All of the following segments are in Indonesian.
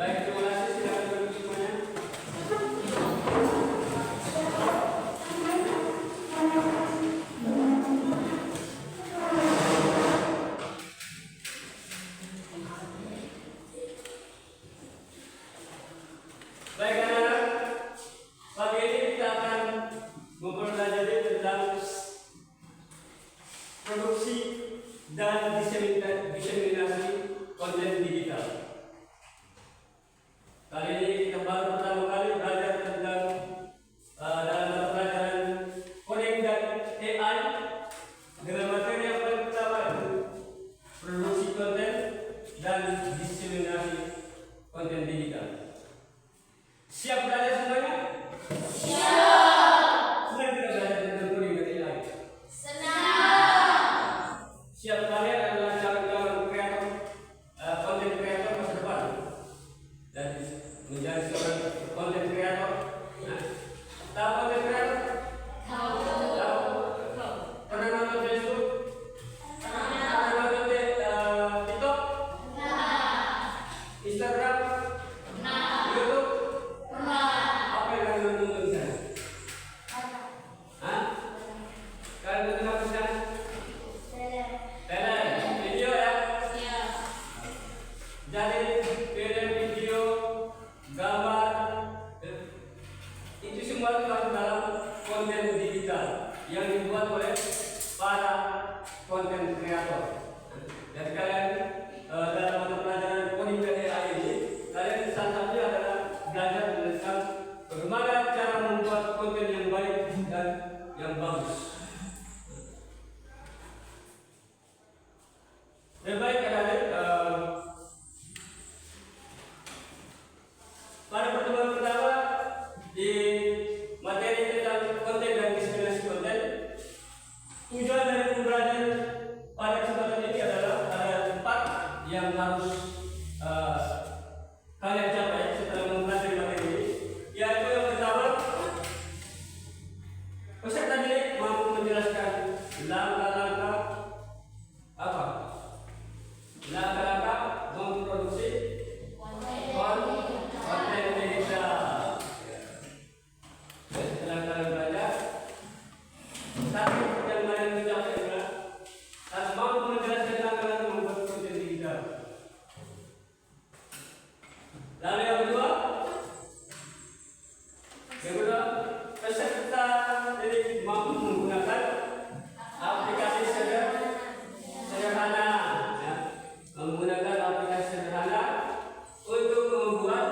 Baik, terima kasih. Silakan duduk semuanya. Baik anak-anak, pagi ini kita akan mempelajari tentang produksi dan diseminasi konten digital. Kali ini kita baru pertama kali belajar tentang dalam mata pelajaran coding dan AI dengan materi yang paling pertama itu produksi konten dan diseminasi konten digital. Siap belajar semuanya? Siap. Senang tidak belajar tentang coding dan AI? Senang. Siap, kalian adalah calon-calon kreator, konten kreator masa depan dan menjadi seorang konten kreator. Nah, tahu konten kreator? Tahu. Pernah nonton Facebook? Pernah nonton TikTok? Instagram? YouTube? Apa yang kalian nonton di sana? Hah? Kalian nonton apa di sana? Video ya? Jadi film, video, gambar, itu semua termasuk dalam konten digital yang dibuat oleh para konten kreator. Dan kalian dalam mata pelajaran coding dan AI ini, kalian salah satunya adalah belajar tentang bagaimana cara membuat konten yang baik dan yang bagus. Lebih baik adik-adik, pada pertemuan pertama di materi tentang konten dan diseminasi konten, tujuan dari pembelajaran pada kesempatan ini adalah ada 4 yang harus kalian capai setelah mempelajari materi ini, yaitu yang pertama, peserta didik mampu menjelaskan langkah-langkah apa? Langkah-langkah memproduksi konten digital. Dan setelah kalian belajar, satu yang kalian mencapai adalah harus mampu menjelaskan langkah-langkah membuat konten digital. Lalu yang kedua, peserta didik mampu menggunakan aplikasi sederhana, ya, menggunakan aplikasi sederhana untuk membuat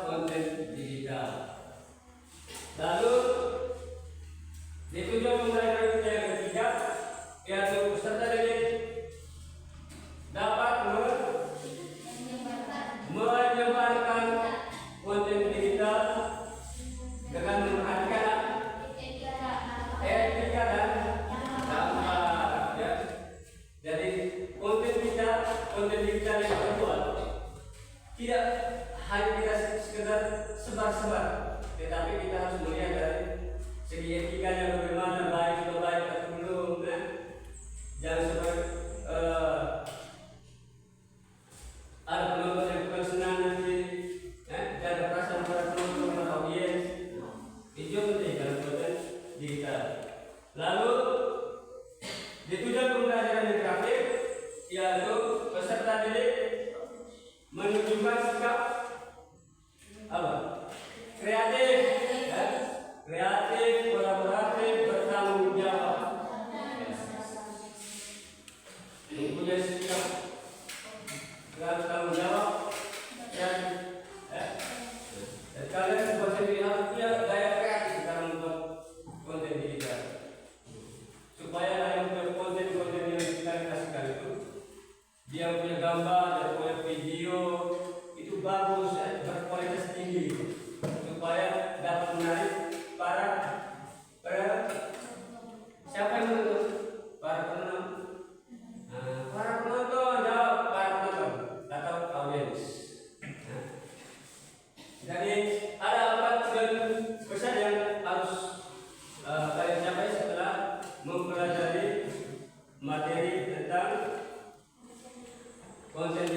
konten digital. Lalu ditunjuk pembelajaran yang ketiga, yaitu peserta didik dapat menyebarkan konten digital dengan memperhatikan etika dan dampak, ya. Jadi konten digital yang kita buat tidak hanya kita sekedar sebar-sebar, tetapi kita harus melihat dari segi etikanya bagaimana, baik atau belum, ya. Jangan sampai ada penonton yang bukan senang nanti, ada perasaan para penonton atau audiens. Itu penting dalam konten digital. Lalu ditujuan pembelajaran yang terakhir, yaitu peserta didik menunjukkan sikap apa? Kreatif, ya. Kreatif, kolaboratif, bertanggung jawab. Mempunyai sikap bertanggung jawab dan kalian sebuah sendiri harus punya gaya kreatif dalam membuat konten digital, supaya yang punya konten yang kita kasihkan itu dia punya gambar, dia punya video itu bagus, berkualitas tinggi, supaya dapat menarik para siapa yang menonton? Para penonton, jawab, para penonton atau audiens. Jadi ada 4 tujuan besar yang harus kalian capai setelah mempelajari materi tentang konten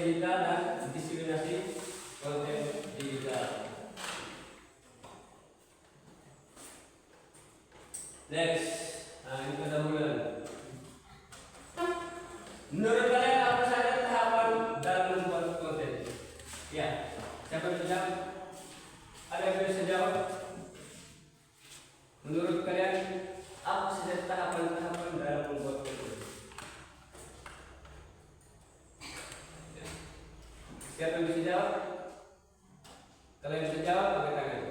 Menurut kalian apa saja tahapan dalam membuat konten? Ya, siapa yang bisa jawab? Ada yang bisa jawab? Menurut kalian apa saja tahapan-tahapan dalam membuat konten? Ya. Siapa yang bisa jawab? Kalian bisa jawab, angkat tangan.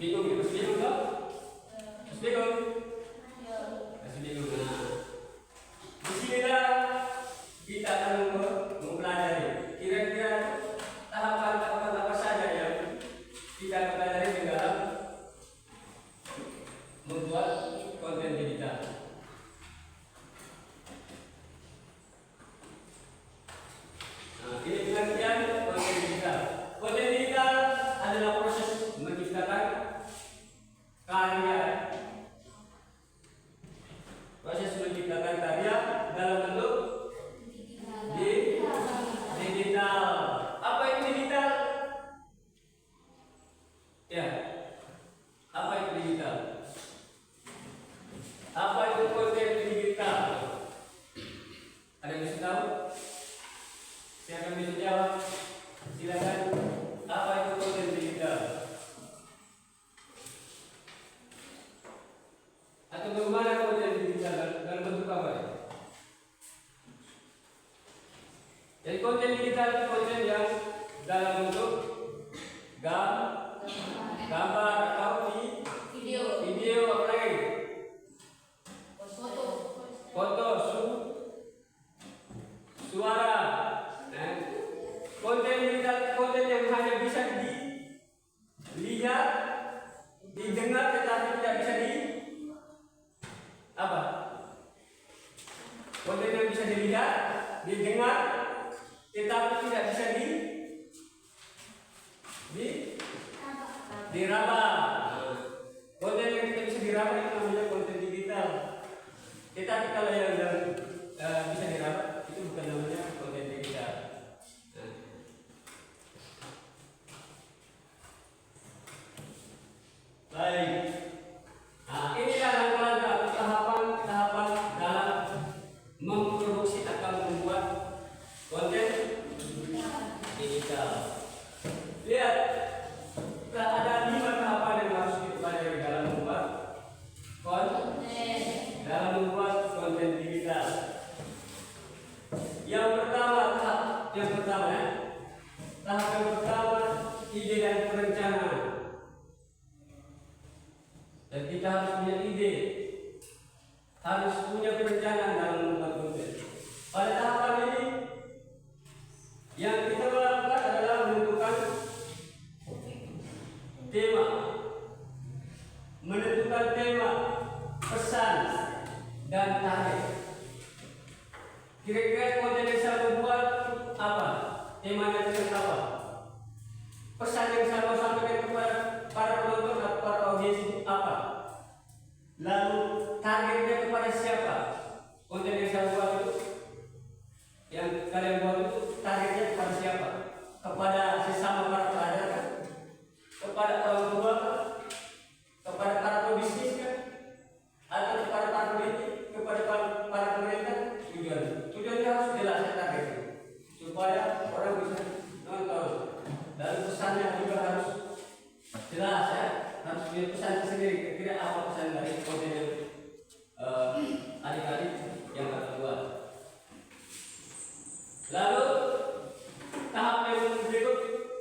Bingung, bingung toh? Bingung? Masih bingung. Nah, disinilah kita akan mempelajari kira-kira tahapan-tahapan apa saja yang kita pelajari di dalam membuat konten digital. Nah, ini pengertian konten digital. Konten digital adalah proses menciptakan karya. Proses menciptakan karya dalam bentuk digital. Apa itu digital? Ya. Apa itu digital? Apa itu konten digital? Ada yang bisa tahu? Siapa yang bisa jawab? Silakan. Apa itu konten digital? Atau bagaimana konten digital dalam bentuk apa ya? Jadi konten digital itu konten yang dalam bentuk gambar atau video apa lagi? Foto, suara. Konten digital konten yang hanya bisa dilihat, didengar tetapi tidak bisa apa? Konten yang bisa dilihat, didengar tetapi tidak bisa diraba. Konten yang tidak bisa diraba itu namanya konten digital. Tetapi kalau yang bisa diraba itu bukan namanya konten digital. Baik. Nah, inilah rangkaian tahapan-tahapan dalam memproduksi atau membuat konten digital. Lihat, ada 5 tahapan yang harus kita pelajari dalam membuat konten digital. Yang pertama, tahap yang pertama ide dan perencanaan. Dan kita harus punya ide, harus punya perencanaan dalam membuat konten. Pada tahapan ini, yang kita lakukan adalah menentukan tema, pesan, dan target. Kira-kira konten yang saya membuat apa? Temanya tentang apa? Pesan yang saya mau sampaikan kepada para penonton atau para audiens apa? Lalu targetnya kepada siapa? Konten yang saya buat itu, yang kalian buat itu targetnya kepada siapa? Kepada sesama para pelajar kan? Kepada orang tua kan? Kepada para pebisnis kan? Atau kepada para politik? Kepada para pemerintah? Tujuannya harus jelas ya targetnya, supaya orang bisa nonton. Dan pesannya juga harus jelas ya, harus punya pesan sendiri. Kira-kira apa pesan dari konten yang adik-adik yang akan buat. Lalu tahap yang berikut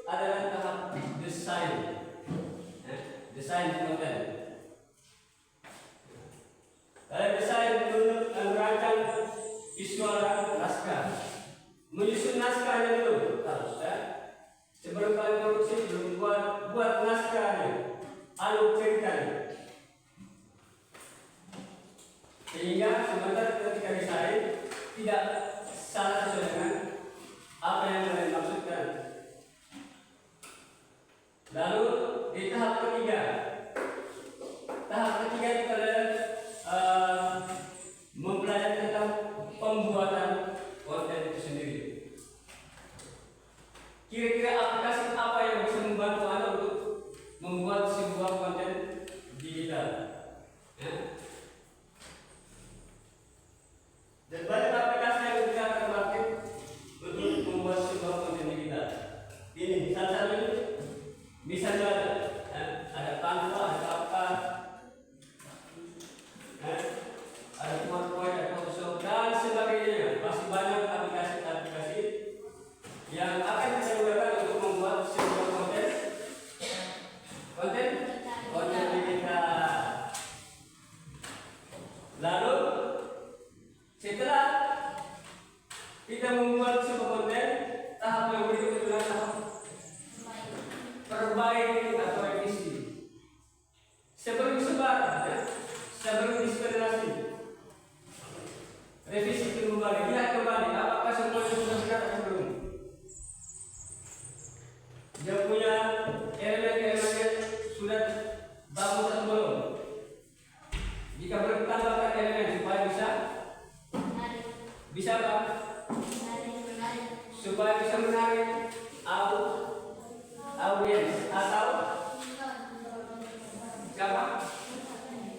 adalah tahap desain, desain konten. Dalam desain merancang visual naskah, menyusun naskahnya dulu harus ya. Sebelum kalian produksi, belum buat naskahnya, alur ceritanya. Sehingga sebentar ketika desain tidak salah sesuai dengan apa yang kalian maksudkan. Lalu di tahap ketiga itu adalah mempelajari tentang pembuatan konten itu sendiri. Kira-kira aplikasi apa yang bisa membantu Anda untuk membuat sebuah konten digital? Ya. kita membuat sebuah konten, tahap yang berikut adalah tahap perbaiki atau revisi. Sebelum sebar, ya, sebelum diskriminasi, revisi itu kembali, lihat kembali apakah semuanya sudah benar atau belum. Dia punya elemen-elemennya sudah bagus atau belum. Jika bertambahkan elemen supaya bisa apa? Supaya bisa menarik audiens atau siapa?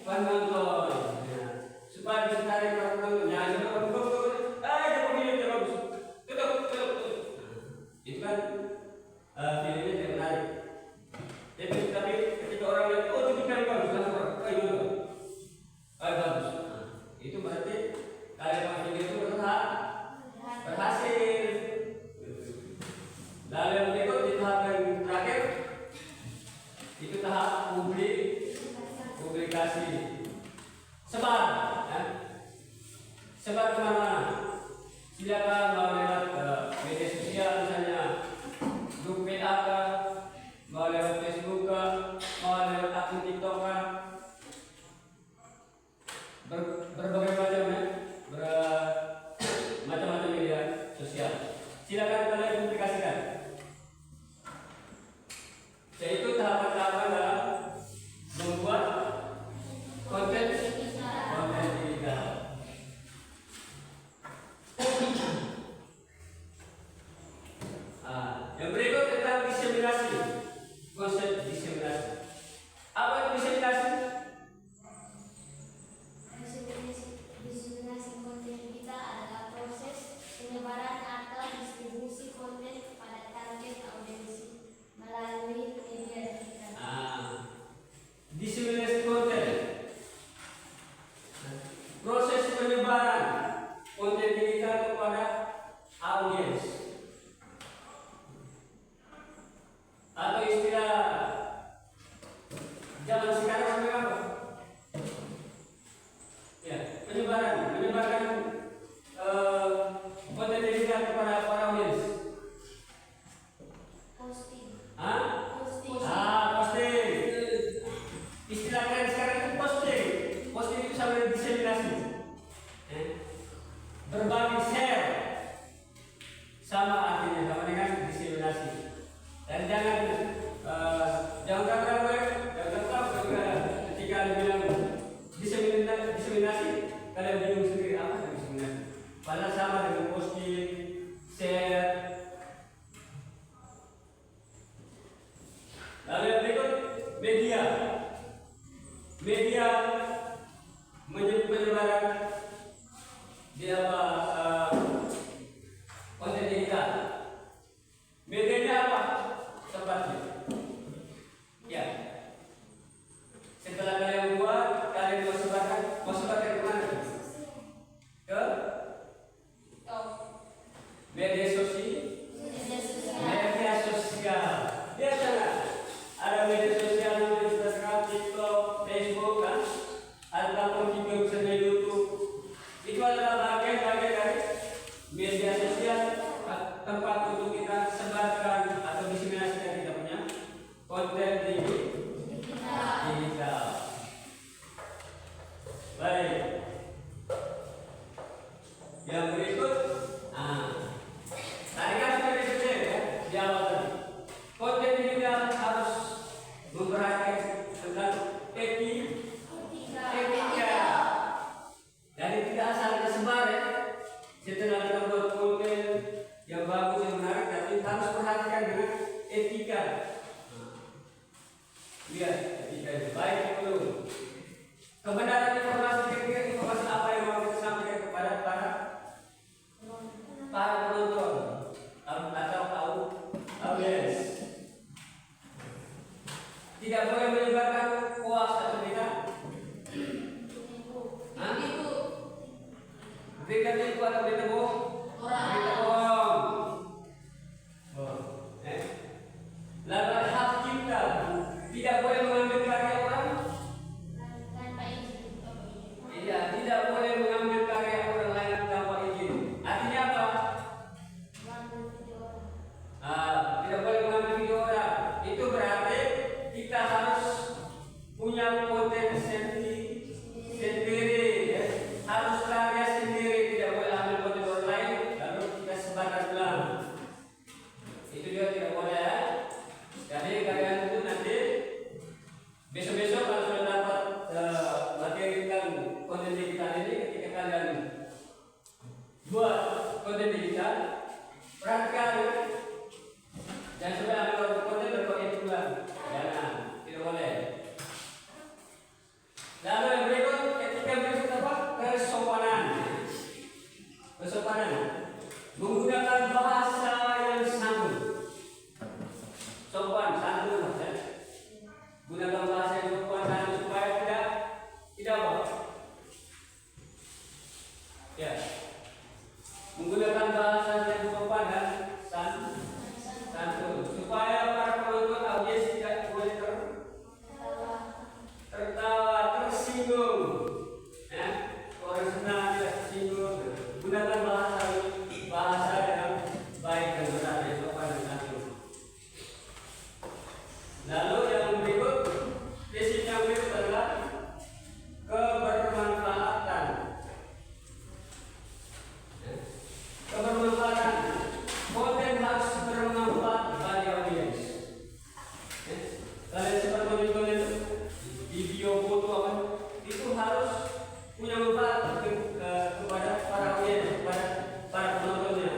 Penonton. Nah, supaya bisa menarik penonton. Jangan ada pemilih yang bagus. Tutup. Itu kan filmnya tidak menarik. Tapi ketika orang lihat, oh itu kan bagus, langsung gimana? Bagus. Itu berarti kalian video itu berhasil. Lalu yang berikut di tahap yang terakhir itu tahap publikasi. Sebar, ya. Sebar kemana-mana. Silakan mau lewat media sosial misalnya grup PA, mau lewat Facebook, mau lewat akun TikTok, berbagai macam, ya, macam-macam media sosial. Silakan kalian publikasikan. Yaitu tahapan-tahapan dalam membuat konten digital. Yang berikut tentang diseminasi. Konsep diseminasi. Apa itu diseminasi? Diseminasi konten kita adalah proses penyebaran atau distribusi konten kepada target audiens melalui media digital. Diseminasi konten. Proses penyebaran konten digital kepada audiens. Atau istilah zaman sekarang namanya apa? Ya, menyebarkan konten digital kepada para audiens. Posting. Posting. Istilah keren sekarang itu posting. Posting itu sama dengan diseminasi. Berbagi, share, sama artinya sama dengan diseminasi. Dan jangan terlalu ketika dibilang diseminasi, kalian bingung sendiri apa itu diseminasi. Padahal sama dengan posting, share. Lalu yang berikut media. Media penyebaran dia konten digital. Medianya apa? Tempatnya. Ya. Setelah kalian buat, kalian mau sebarkan kemana? Ke media sosial. Biasalah ada media sosial seperti Instagram, TikTok, Facebook, kan? Ataupun juga misalnya YouTube. Itu adalah bagian-bagian dari media sosial, tempat untuk kita sebarkan atau diseminasikan kita punya konten digital. Baik. Yang berikut, tadi kan sudah disebut, ya, di awal tadi. Konten digital harus memperhatikan tentang etika. Jadi tidak asal tersebar, ya. Setelah kita buat konten yang bagus, yang menarik, tapi harus perhatikan dengan etika. Lihat etika itu baik itu. Kebenaran informasi apa yang mau kita sampaikan kepada para penonton atau audiens. Tidak boleh menyebarkan hoax atau tidak. Berita itu atau berita bohong? Berita bohong. Lalu hak cipta, tidak boleh mengambil karya orang. Tidak boleh mengambil karya orang lain tanpa izin. Artinya apa? buat konten digital, perhatikan ya. Jangan sampai ambil konten berkonten pulang. Jangan, tidak boleh. Lalu yang berikut, etika berikut apa? Kesopanan. Kesopanan. Menggunakan bahasa yang santun. Sopan, santun, ya. Gunakan bahasa yang sopan santun supaya tidak apa? Ya. Menggunakan bahasa yang sopan dan santun supaya para penonton audiens tidak boleh tertawa, tersinggung. Ya. Orang senang tidak tersinggung. Gunakan bahasa yang baik dan benar, yang sopan dan santun. Lalu yang berikut, prinsip yang berikut adalah kebermanfaatan. Kebermanfaatan. Konten harus bermanfaat bagi audiens. Kalian sempat menonton video foto apa? Itu harus punya manfaat kepada para audiens, kepada para penontonnya.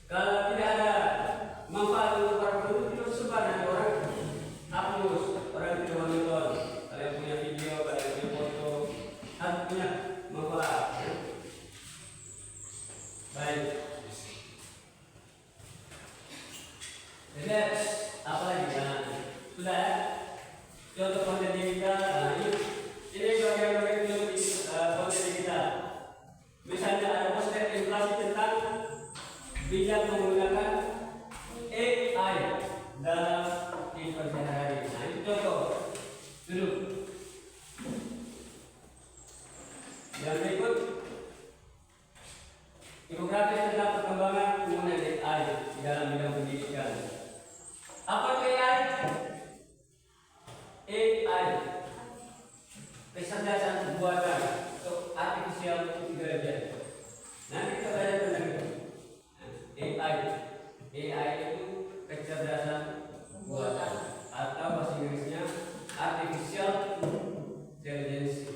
Kalau tidak ada manfaat untuk para penonton, itu sebar nanti orang hapus, orang tidak menonton. Kalian punya video, kalian punya foto, harus punya manfaat. Baik. Next, apa lagi? Nah, sudah ya? Contoh konten digital. Nah, ini bagian-bagian konten digital. Misalnya ada poster inflasi tentang bijak menggunakan AI dalam kehidupan sehari-hari. Nah, itu contoh. Dulu. Yang berikut, infografis tentang perkembangan penggunaan AI di dalam bidang pendidikan. Apa itu AI? AI, kecerdasan buatan atau artificial intelligence. Nanti kita belajar tentang itu. AI itu kecerdasan buatan atau bahasa Inggrisnya artificial intelligence.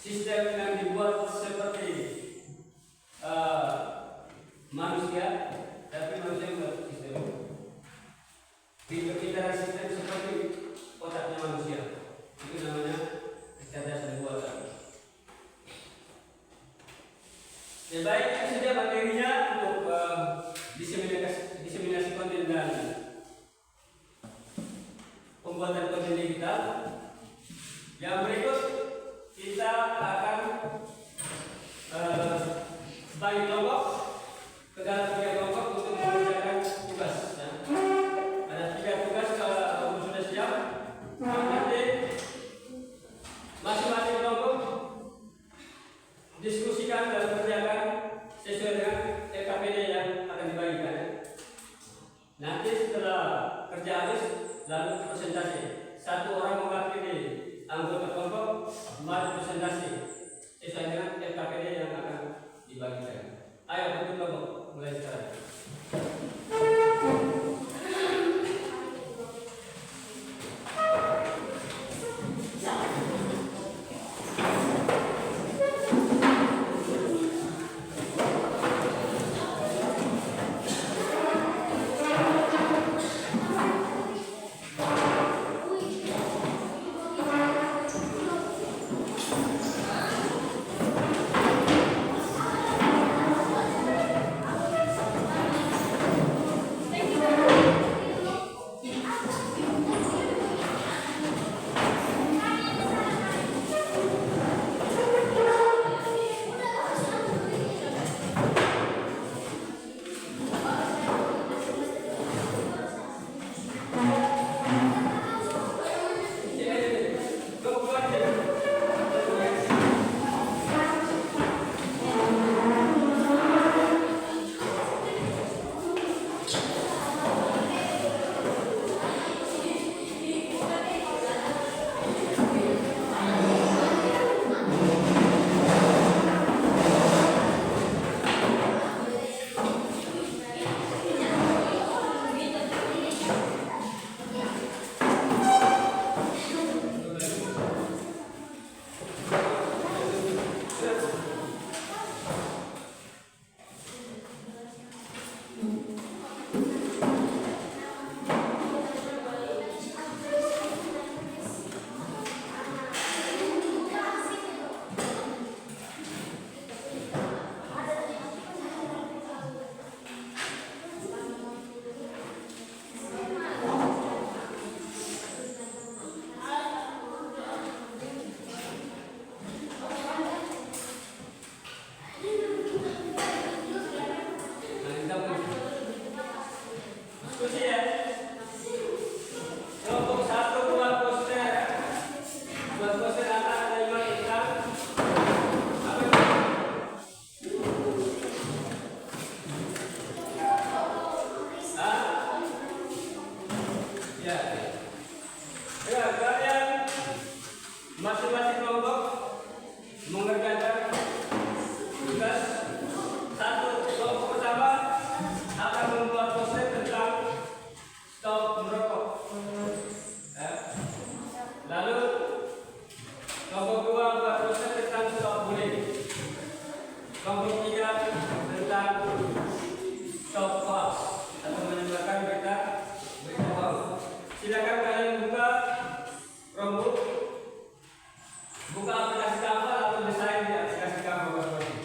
Sistem yang dibuat seperti manusia, tapi manusia bukan sistem. Pintar sistem seperti otaknya manusia. Itu namanya kecerdasan buatan. Ya baik, itu saja materinya untuk diseminasi konten dan pembuatan konten digital. Yang berikut kita akan bagi kelompok ke dalam 3 kelompok untuk mengerjakan tugas. Ya. Ada 3 tugas kalau sudah siap. Nanti masing-masing kelompok diskusikan dan kerjakan sesuai dengan LKPD yang akan dibagikan. Nanti setelah kerja habis, lalu presentasi. 1 orang mewakili anggota kelompok maju presentasi sesuai dengan LKPD yang akan dibagikan. Ayo bentuk kelompok mulai sekarang. mengerjakan tugas satu. Kelompok pertama akan membuat poster tentang stop merokok. Ya. Lalu kelompok dua buat poster tentang stop bullying. Kelompok tiga tentang stop hoax atau menyebarkan berita hoax. Silakan kalian buka Chromebook, buka aplikasi Canva atau desain di aplikasi Canva masing-masing.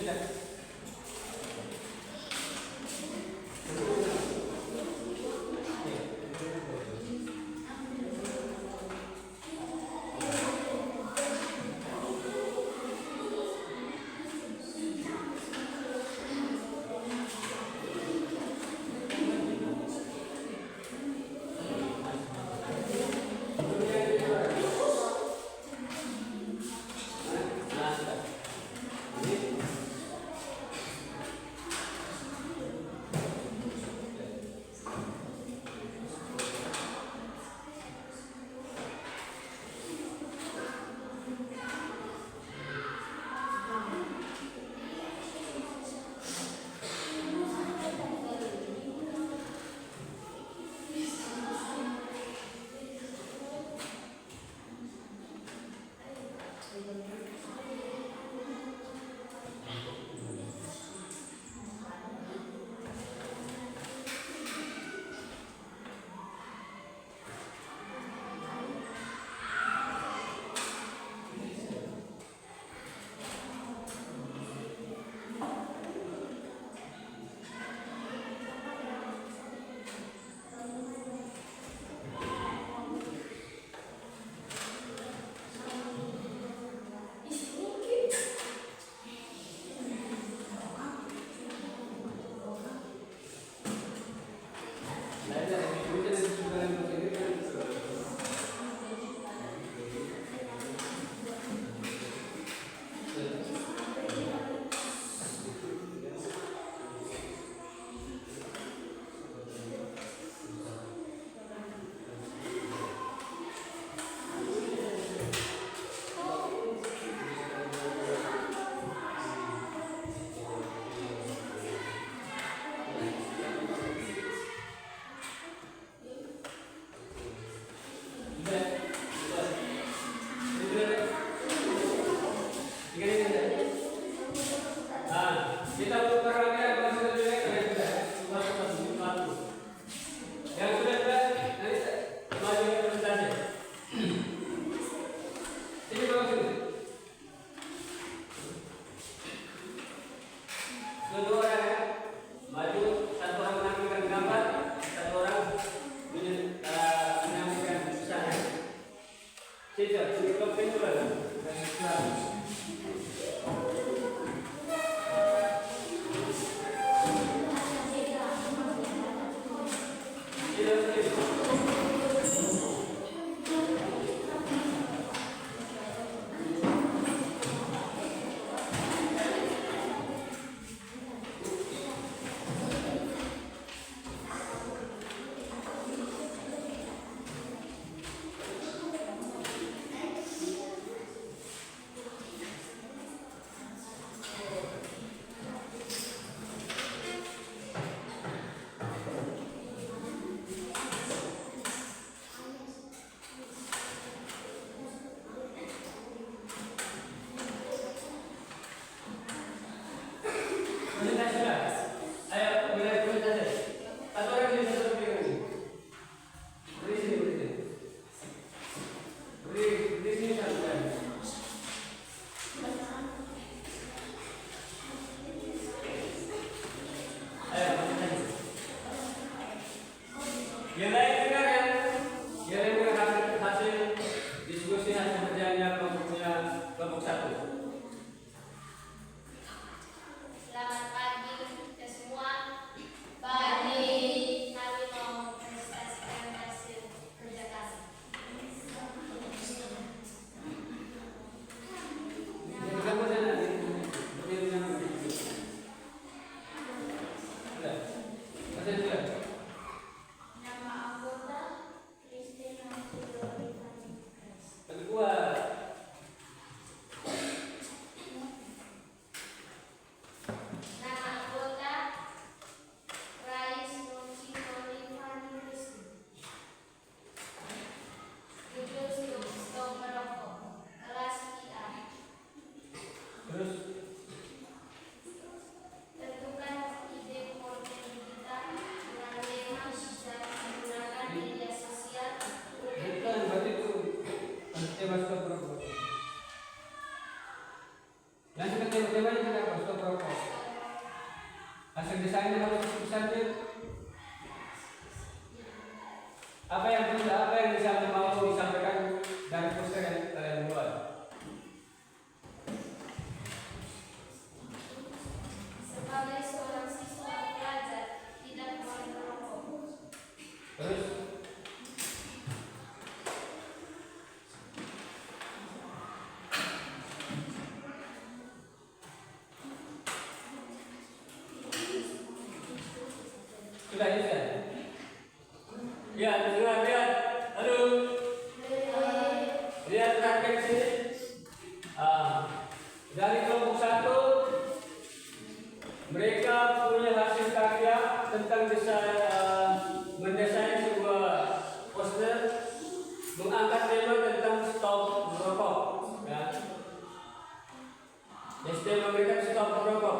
Tidak. desainnya kalau tulisannya apa yang mau disampaikan dari poster yang kalian buat? Sebagai seorang siswa pelajar tidak boleh merokok. Terus sudah ya? Ya, lihat. Halo. Lihat terakhir sini. Dari kelompok 1 mereka punya hasil karya tentang mendesain sebuah poster mengangkat tema tentang stop merokok. Ya. Tema mereka stop merokok.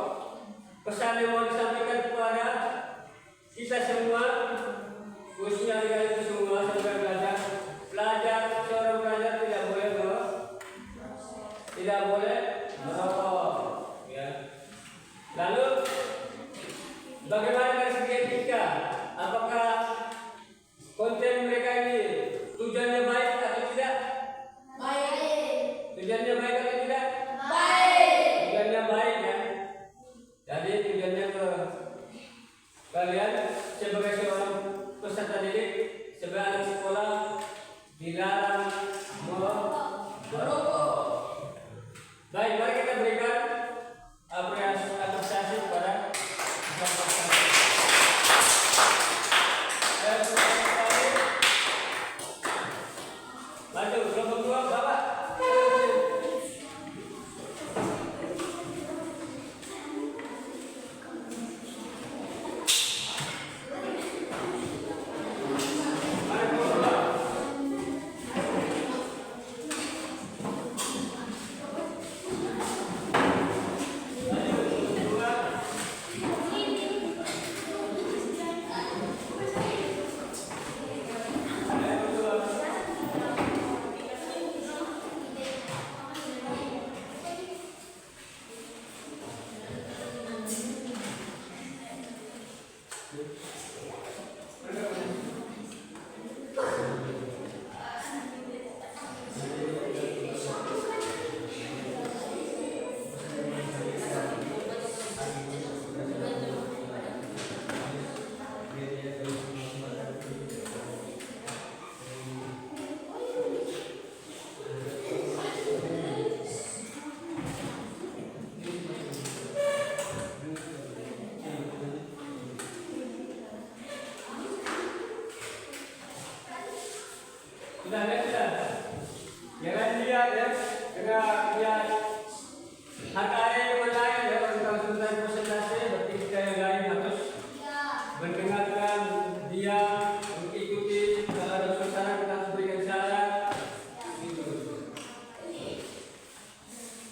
Pesan yang mau disampaikan kepada kita semua, khususnya kita semua sebagai pelajar, seorang pelajar tidak boleh merokok. Ya. Lalu bagaimana dari segi etika? Apakah konten mereka ini tujuannya baik atau tidak? Baik. Tujuannya baik atau tidak? Baik. Tujuannya baik ya. Jadi tujuannya ke kalian sebagai seorang peserta didik, sebagai anak sekolah dilarang merokok. Baik, mari kita berikan apresiasi kepada maju kelompok 2 Bapak. Sudah lihat. Jangan lihat ya, karena lihat HKE online ya, tentang presentasi, berarti kita yang lain harus mendengarkan dia, mengikuti suasana, kita harus berikan syarat. Gitu.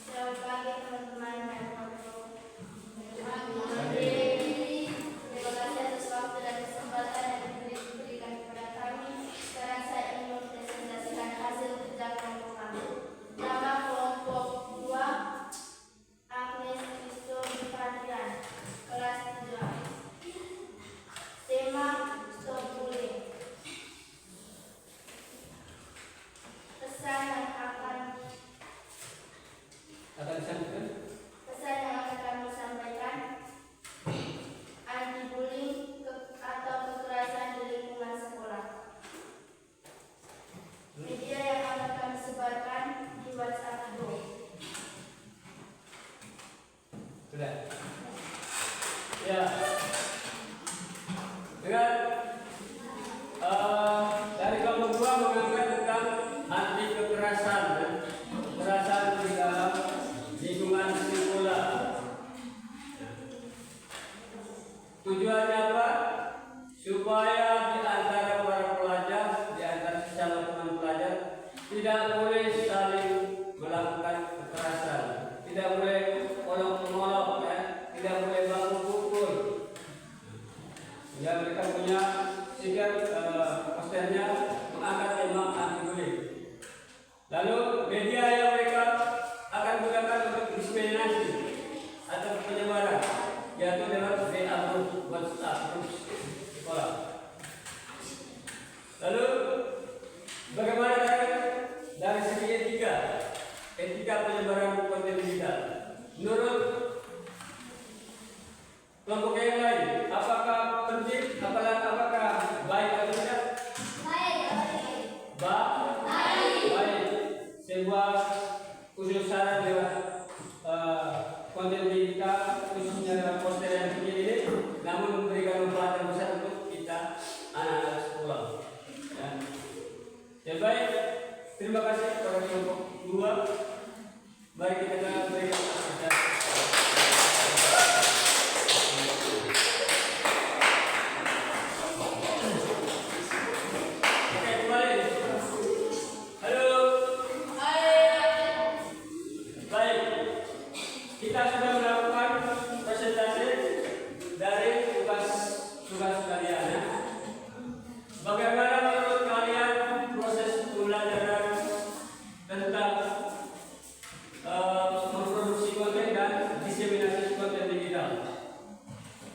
Selamat pagi teman-teman dan teman-teman. Terima kasih atas waktu dan kesempatan yang diberikan kepada kami. Sekarang saya ingin mempresentasikan hasil kerja kelompok kami. Nama kelompok 2 Agnes Christoph Fadrian, kelas 3. Tema Stop Bullying. Pesan yang akan disampaikan. Pesan yang akan kami sampaikan: anti-bullying atau kekerasan di lingkungan sekolah. Media yang akan kami sebarkan di WhatsApp group. Sudah. Ya. Dengan dari kelompok 2 mengangkat tentang anti kekerasan di dalam lingkungan sekolah. Tujuannya apa? Supaya di antara para pelajar, di antara sesama teman pelajar, tidak boleh saling melakukan kekerasan, tidak boleh olok-olok ya, tidak boleh baku pukul. Ya, mereka punya stiker posternya mengangkat tema anti-bullying. Lalu media yang mereka akan gunakan untuk diseminasi atau penyebaran, yaitu lewat WA group. etika penyebaran konten digital. Menurut kelompok yang lain, apakah penting? Apakah baik atau tidak? Baik. Sebuah khusus saran lewat konten digital, khususnya dalam poster yang begini ini, namun memberikan manfaat yang besar untuk kita anak-anak sekolah. Ya baik, terima kasih kepada kelompok 2. Mari kita berikan kita. Oke, kembali. Halo. Baik, kita sudah melakukan presentasi dari tugas kalian. Ya. Bagaimana menurut kalian proses pembelajaran tentang memproduksi konten dan diseminasi konten digital?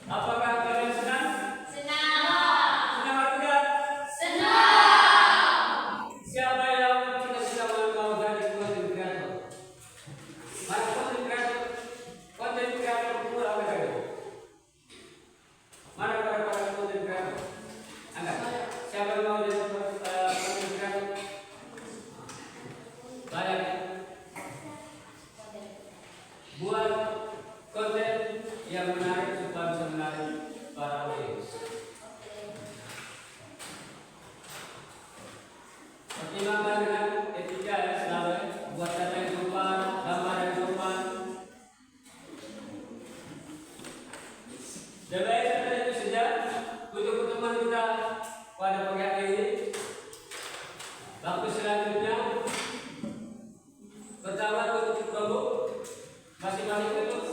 Apakah kalian senang? Senang atau tidak? Siapa yang cita-cita mau jadi konten kreator? Mana konten kreator? Konten kreator itu apa saja? Mana para konten kreator? Angkat. Siapa yang mau jadi konten kreator? Banyak. Buat konten yang menarik supaya bisa menarik para audiens. Pertimbangkan dengan etika ya selalu. Buat kata yang sopan, gambar yang sopan. Dan baik sampai itu saja untuk pertemuan kita pada pagi hari ini. Waktu selanjutnya pertama untuk kelompok masing-masing itu